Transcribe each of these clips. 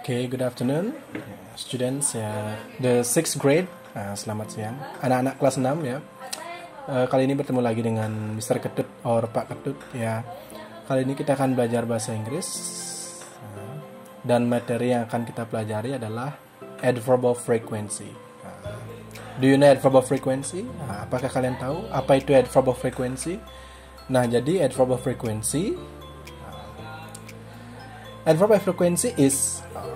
Okay, good afternoon, students ya, the sixth grade. Selamat siang, anak-anak kelas 6 ya. Kali ini bertemu lagi dengan Mr. Ketut or Pak Ketut ya. Kali ini kita akan belajar bahasa Inggris dan materi yang akan kita pelajari adalah adverb of frequency. Do you know adverb of frequency? Apakah kalian tahu apa itu adverb of frequency? Nah, jadi adverb of frequency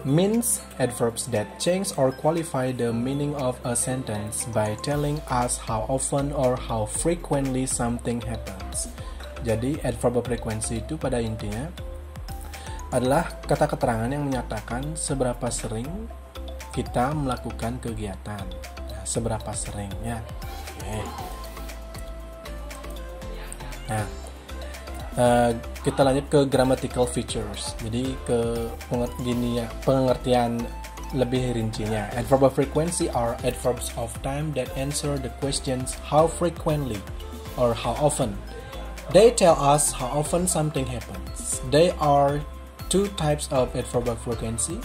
means adverbs that change or qualify the meaning of a sentence by telling us how often or how frequently something happens. Jadi adverb of frequency itu pada intinya adalah kata keterangan yang menyatakan seberapa sering kita melakukan kegiatan. Seberapa seringnya. Okay. Nah, kita lanjut ke grammatical features. Jadi ke pengertian lebih rincinya. Adverb of frequency are adverbs of time that answer the questions how frequently or how often. They tell us how often something happens. They are two types of adverb of frequency,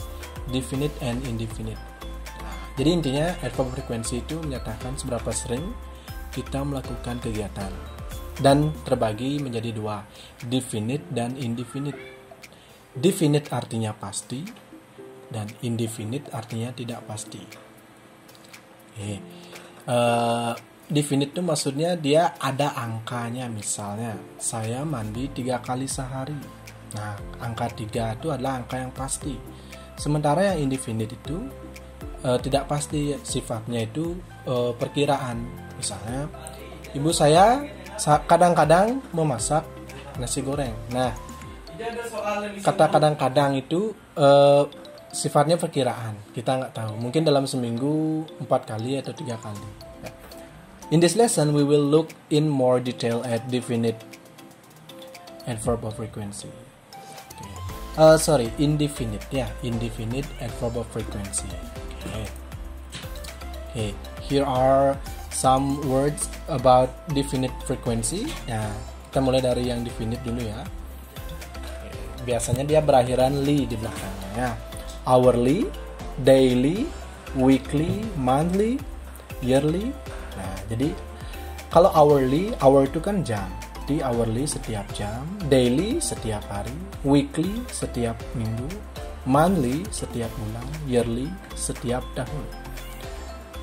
definite and indefinite. Jadi intinya adverb of frequency itu menyatakan seberapa sering kita melakukan kegiatan. Dan terbagi menjadi dua, definite dan indefinite. Definite artinya pasti dan indefinite artinya tidak pasti. Definite itu maksudnya dia ada angkanya, misalnya saya mandi 3 kali sehari. Nah, angka 3 itu adalah angka yang pasti. Sementara yang indefinite itu tidak pasti, sifatnya itu perkiraan. Misalnya ibu saya kadang-kadang memasak nasi goreng. Nah, kata kadang-kadang itu sifatnya perkiraan. Kita nggak tahu. Mungkin dalam seminggu 4 kali atau 3 kali. In this lesson, we will look in more detail at definite adverb of frequency. Indefinite ya, indefinite adverb of frequency. Okay. Here are some words about definite frequency. Nah, kita mulai dari yang definite dulu ya. Biasanya dia berakhiran li di belakangnya ya. Hourly, daily, weekly, monthly, yearly. Nah, jadi kalau hourly, hour itu kan jam. Di hourly setiap jam, daily setiap hari, weekly setiap minggu, monthly setiap bulan, yearly setiap tahun.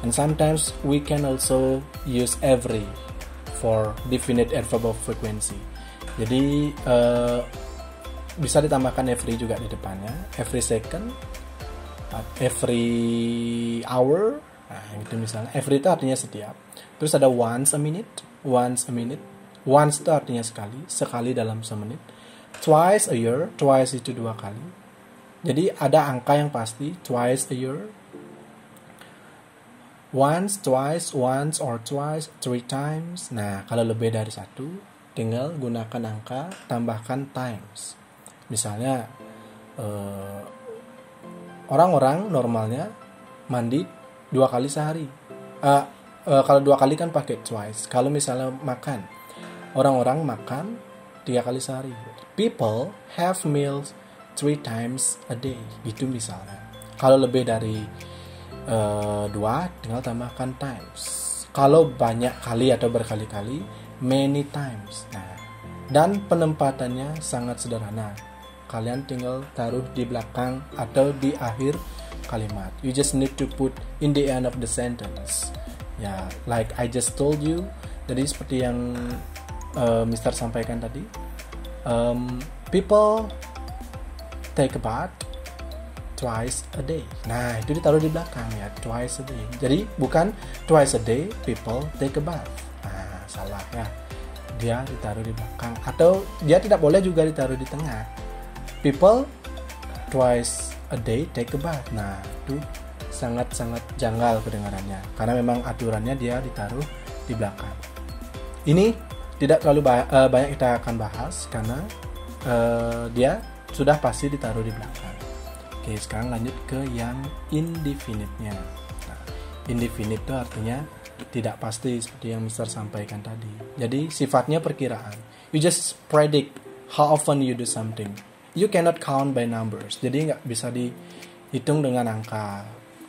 And sometimes we can also use every for definite adverb of frequency. Jadi bisa ditambahkan every juga di depannya. Every second, every hour. Nah, itu misalnya. Every itu artinya setiap. Terus ada once a minute. Once itu artinya sekali dalam semenit. Twice a year. Twice itu 2 kali. Jadi ada angka yang pasti. Twice a year. Once, twice, once or twice, 3 times. Nah, kalau lebih dari 1, tinggal gunakan angka, tambahkan times. Misalnya, orang-orang normalnya mandi 2 kali sehari. Kalau 2 kali kan pakai twice. Kalau misalnya makan, orang-orang makan 3 kali sehari. People have meals 3 times a day. Itu misalnya. Kalau lebih dari 2, tinggal tambahkan times. Kalau banyak kali atau berkali-kali, many times. Nah, dan penempatannya sangat sederhana. Kalian tinggal taruh di belakang atau di akhir kalimat. You just need to put in the end of the sentence. Ya, like I just told you. Jadi seperti yang Mr. sampaikan tadi. People take a bath twice a day. Nah, itu ditaruh di belakang ya, twice a day. Jadi bukan twice a day people take a bath. Nah, salah ya. Dia ditaruh di belakang atau dia tidak boleh juga ditaruh di tengah. People twice a day take a bath. Nah, itu sangat-sangat janggal kedengarannya karena memang aturannya dia ditaruh di belakang. Ini tidak terlalu banyak kita akan bahas karena dia sudah pasti ditaruh di belakang. Oke, sekarang lanjut ke yang indefinite-nya. Nah, indefinite itu artinya tidak pasti seperti yang Mr. sampaikan tadi. Jadi sifatnya perkiraan. You just predict how often you do something. You cannot count by numbers. Jadi nggak bisa hitung dengan angka.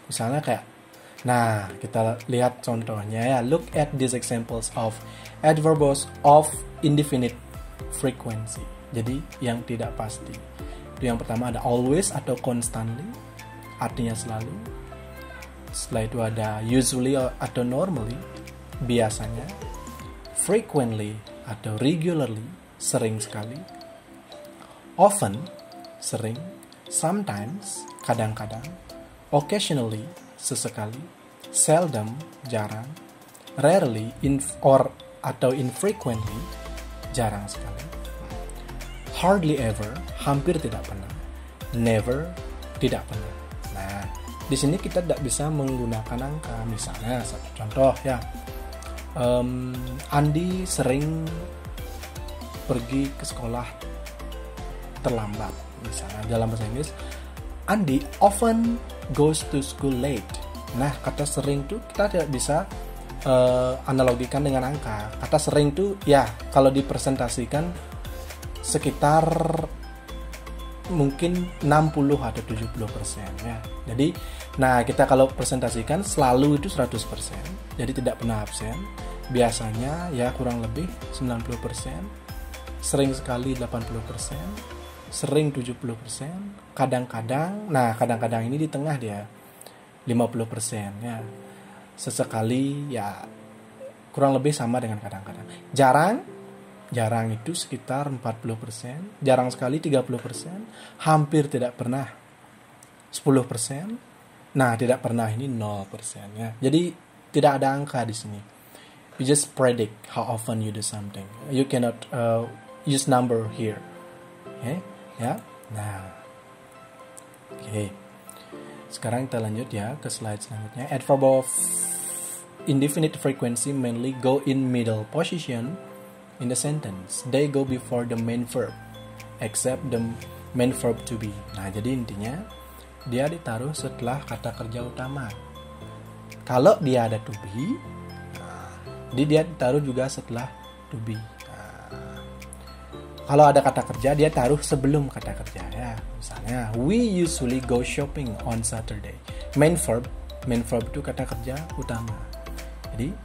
Misalnya kayak, nah kita lihat contohnya ya. Look at these examples of adverbs of indefinite frequency. Jadi yang tidak pasti. Itu yang pertama ada always atau constantly, artinya selalu. Setelah itu ada usually atau normally, biasanya. Frequently atau regularly, sering sekali. Often, sering. Sometimes, kadang-kadang. Occasionally, sesekali. Seldom, jarang. Rarely, atau infrequently, jarang sekali. Hardly ever, hampir tidak pernah. Never, tidak pernah. Nah, di sini kita tidak bisa menggunakan angka. Misalnya satu contoh ya, Andi sering pergi ke sekolah terlambat. Misalnya dalam bahasa Inggris, Andi often goes to school late. Nah, kata sering tuh kita tidak bisa analogikan dengan angka. Kata sering tuh ya kalau dipresentasikan sekitar mungkin 60 atau 70% ya. Jadi, nah kita kalau presentasikan selalu itu 100%. Jadi tidak pernah absen. Biasanya ya kurang lebih 90%. Sering sekali 80%. Sering 70%. Kadang-kadang, nah kadang-kadang ini di tengah dia 50% ya. Sesekali ya kurang lebih sama dengan kadang-kadang. Jarang itu sekitar 40%, jarang sekali 30%, hampir tidak pernah 10%. Nah, tidak pernah ini 0% ya. Jadi tidak ada angka di sini. You just predict how often you do something. You cannot use number here. Okay? Ya. Nah. Oke. Sekarang kita lanjut ya ke slide selanjutnya. Adverb of indefinite frequency mainly go in middle position in the sentence. They go before the main verb, except the main verb to be. Nah, jadi intinya dia ditaruh setelah kata kerja utama. Kalau dia ada to be, jadi dia ditaruh juga setelah to be. Kalau ada kata kerja, dia taruh sebelum kata kerja ya. Misalnya, we usually go shopping on Saturday. Main verb itu kata kerja utama. Jadi,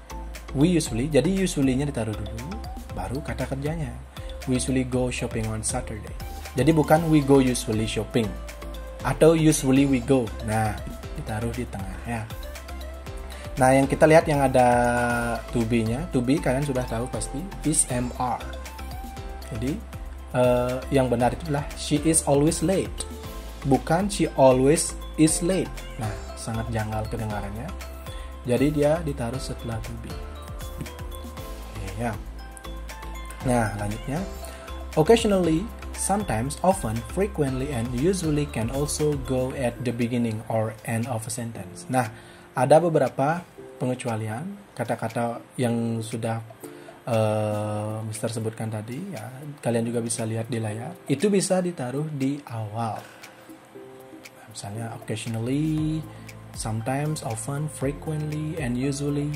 we usually, jadi usually-nya ditaruh dulu, baru kata kerjanya. We usually go shopping on Saturday. Jadi bukan we go usually shopping atau usually we go. Nah, ditaruh di tengah ya. Nah, yang kita lihat yang ada to be-nya, to be kalian sudah tahu pasti is MR. Jadi yang benar itu adalah she is always late, bukan she always is late. Nah, sangat janggal kedengarannya. Jadi dia ditaruh setelah to be. Oke, ya. Nah, lanjutnya. Occasionally, sometimes, often, frequently, and usually can also go at the beginning or end of a sentence. Nah, ada beberapa pengecualian kata-kata yang sudah Mister sebutkan tadi ya. Kalian juga bisa lihat di layar. Itu bisa ditaruh di awal. Nah, misalnya occasionally, sometimes, often, frequently, and usually.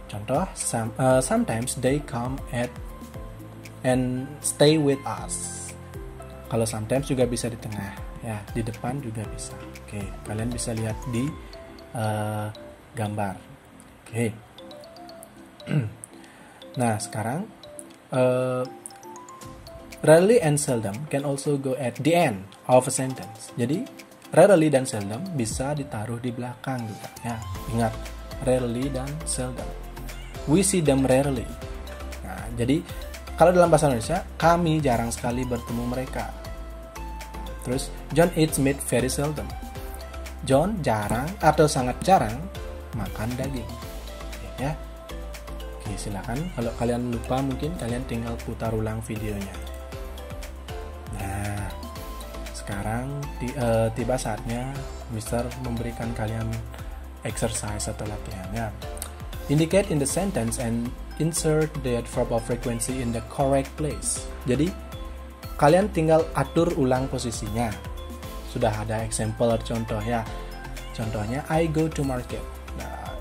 Contoh, sometimes they come at and stay with us. Kalau sometimes juga bisa di tengah, ya di depan juga bisa. Oke, kalian bisa lihat di gambar. Oke. Nah, sekarang rarely and seldom can also go at the end of a sentence. Jadi rarely dan seldom bisa ditaruh di belakang juga. Ya, ingat rarely dan seldom. We see them rarely. Nah, jadi kalau dalam bahasa Indonesia, kami jarang sekali bertemu mereka. Terus, John eats meat very seldom. John jarang atau sangat jarang makan daging. Ya. Oke, silakan. Kalau kalian lupa, mungkin kalian tinggal putar ulang videonya. Nah, sekarang tiba saatnya Mister memberikan kalian exercise atau latihannya. Indicate in the sentence and insert the adverb of frequency in the correct place. Jadi, kalian tinggal atur ulang posisinya. Sudah ada example atau contoh ya. Contohnya, I go to market. Nah,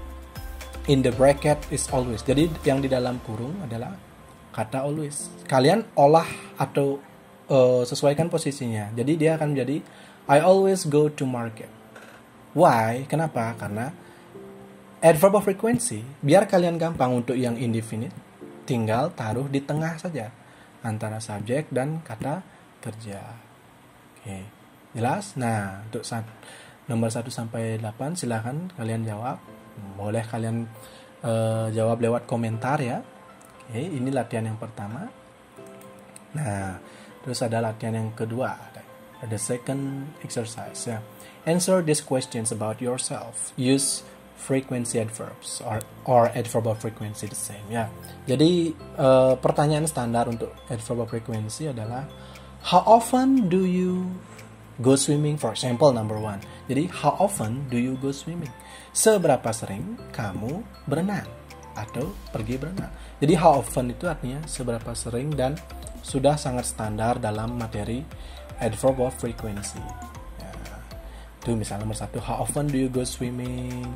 in the bracket is always. Jadi, yang di dalam kurung adalah kata always. Kalian olah atau sesuaikan posisinya. Jadi, dia akan menjadi I always go to market. Why? Kenapa? Karena adverb of frequency, biar kalian gampang untuk yang indefinite, tinggal taruh di tengah saja antara subjek dan kata kerja. Oke, jelas? Nah, untuk nomor 1 sampai 8 silahkan kalian jawab. Boleh kalian jawab lewat komentar ya. Oke, ini latihan yang pertama. Nah, terus ada latihan yang kedua. The second exercise ya. Answer these questions about yourself. Use frequency adverbs or adverb of frequency the same ya. Jadi pertanyaan standar untuk adverb of frequency adalah how often do you go swimming, for example, number 1. Jadi how often do you go swimming? Seberapa sering kamu berenang atau pergi berenang. Jadi how often itu artinya seberapa sering dan sudah sangat standar dalam materi adverb of frequency ya. Itu misalnya nomor 1, how often do you go swimming.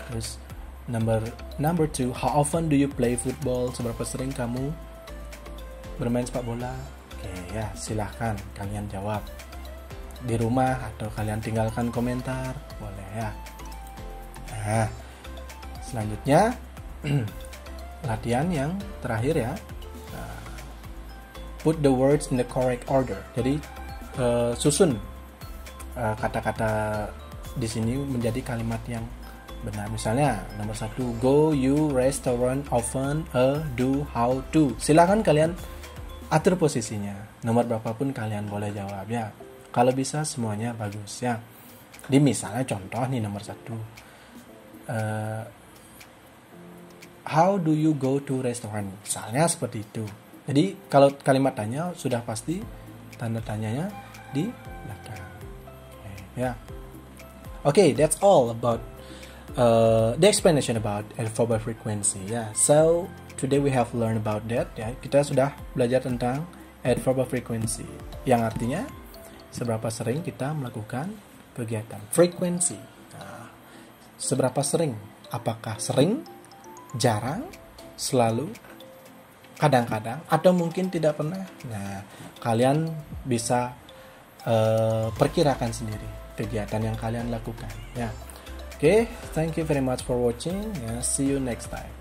Terus number 2, how often do you play football? Seberapa sering kamu bermain sepak bola? Oke ya, silahkan kalian jawab di rumah atau kalian tinggalkan komentar, boleh ya. Nah, selanjutnya latihan yang terakhir ya. Put the words in the correct order. Jadi susun kata-kata di sini menjadi kalimat yang benar. Misalnya nomor 1, go, you, restaurant, often, do, how, to. Silakan kalian atur posisinya. Nomor berapapun kalian boleh jawab ya. Kalau bisa semuanya bagus ya. Di misalnya contoh nih nomor 1. How do you go to restaurant? Misalnya seperti itu. Jadi kalau kalimat tanya sudah pasti tanda tanyanya di belakang. Ya. Okay, that's all about the explanation about adverb of frequency. Yeah. So today we have learned about that. Ya, kita sudah belajar tentang adverb of frequency, yang artinya seberapa sering kita melakukan kegiatan. Frequency. Nah, seberapa sering? Apakah sering, jarang, selalu, kadang-kadang, atau mungkin tidak pernah? Nah, kalian bisa perkirakan sendiri kegiatan yang kalian lakukan. Ya. Okay, thank you very much for watching. See you next time.